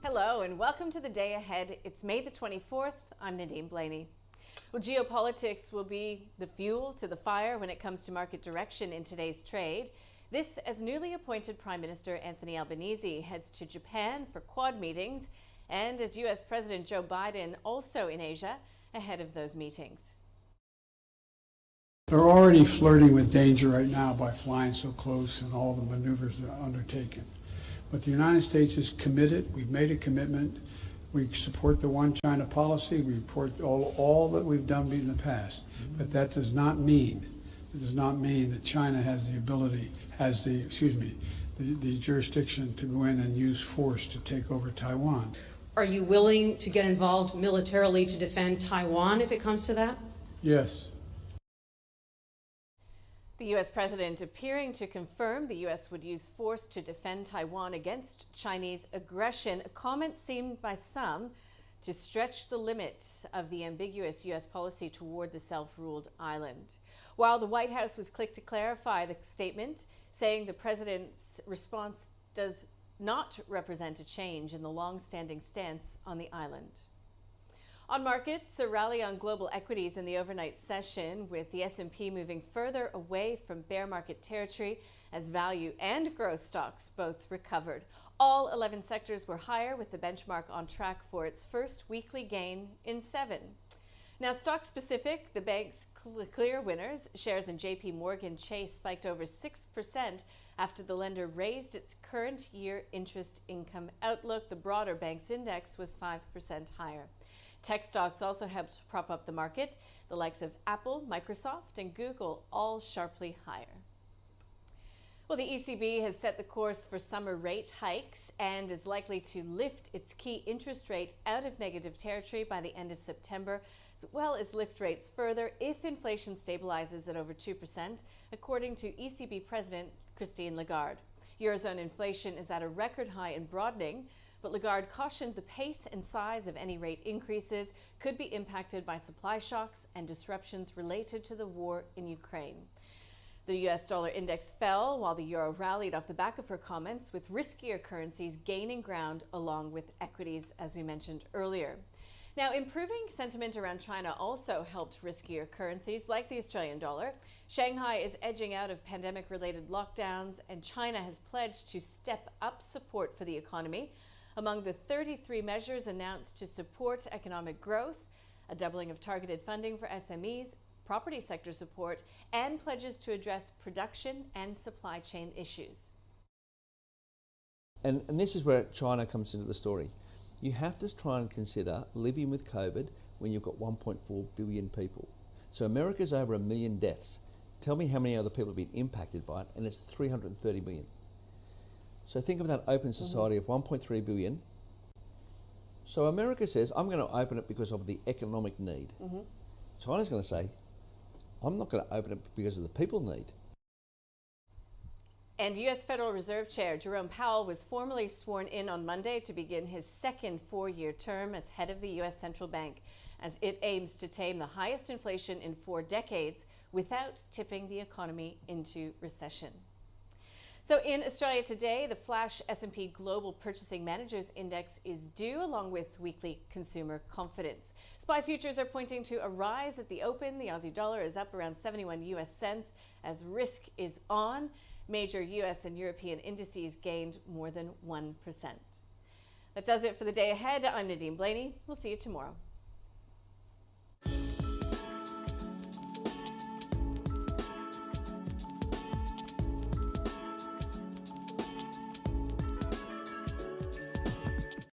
Hello and welcome to the day ahead. It's May the 24th. I'm Nadine Blaney. Well, geopolitics will be the fuel to the fire when it comes to market direction in today's trade. This as newly appointed Prime Minister Anthony Albanese heads to Japan for Quad meetings, and as U.S. President Joe Biden also in Asia ahead of those meetings. They're already flirting with danger right now by flying so close and all the maneuvers they're undertaking. But the United States is committed. We've made a commitment. We support the One China policy. We support all that we've done in the past. But that does not mean that China has the ability, the jurisdiction to go in and use force to take over Taiwan. Are you willing to get involved militarily to defend Taiwan if it comes to that? Yes. The U.S. president appearing to confirm the U.S. would use force to defend Taiwan against Chinese aggression, a comment seen by some to stretch the limits of the ambiguous U.S. policy toward the self-ruled island. While the White House was quick to clarify the statement, saying the president's response does not represent a change in the long-standing stance on the island. On markets, a rally on global equities in the overnight session, with the S&P moving further away from bear market territory as value and growth stocks both recovered. All 11 sectors were higher, with the benchmark on track for its first weekly gain in 7. Now, stock specific, the bank's clear winners, shares in JPMorgan Chase spiked over 6% after the lender raised its current year interest income outlook. The broader bank's index was 5% higher. Tech stocks also helped prop up the market. The likes of Apple, Microsoft, and Google all sharply higher. Well, the ECB has set the course for summer rate hikes and is likely to lift its key interest rate out of negative territory by the end of September, as well as lift rates further if inflation stabilizes at over 2%, according to ECB President Christine Lagarde. Eurozone inflation is at a record high and broadening, but Lagarde cautioned the pace and size of any rate increases could be impacted by supply shocks and disruptions related to the war in Ukraine. The US dollar index fell while the euro rallied off the back of her comments, with riskier currencies gaining ground along with equities, as we mentioned earlier. Now, improving sentiment around China also helped riskier currencies like the Australian dollar. Shanghai is edging out of pandemic-related lockdowns, and China has pledged to step up support for the economy. Among the 33 measures announced to support economic growth, a doubling of targeted funding for SMEs, property sector support, and pledges to address production and supply chain issues. And this is where China comes into the story. You have to try and consider living with COVID when you've got 1.4 billion people. So America's over 1 million deaths. Tell me how many other people have been impacted by it, and it's 330 million. So think of that open society of 1.3 billion. So America says, I'm going to open it because of the economic need. China's going to say, I'm not going to open it because of the people need. And U.S. Federal Reserve Chair Jerome Powell was formally sworn in on Monday to begin his second 4-year term as head of the U.S. Central Bank, as it aims to tame the highest inflation in 4 decades without tipping the economy into recession. So in Australia today, the flash S&P Global Purchasing Managers Index is due, along with weekly consumer confidence. SPI futures are pointing to a rise at the open. The Aussie dollar is up around 71 US cents as risk is on. Major US and European indices gained more than 1%. That does it for the day ahead. I'm Nadine Blaney. We'll see you tomorrow.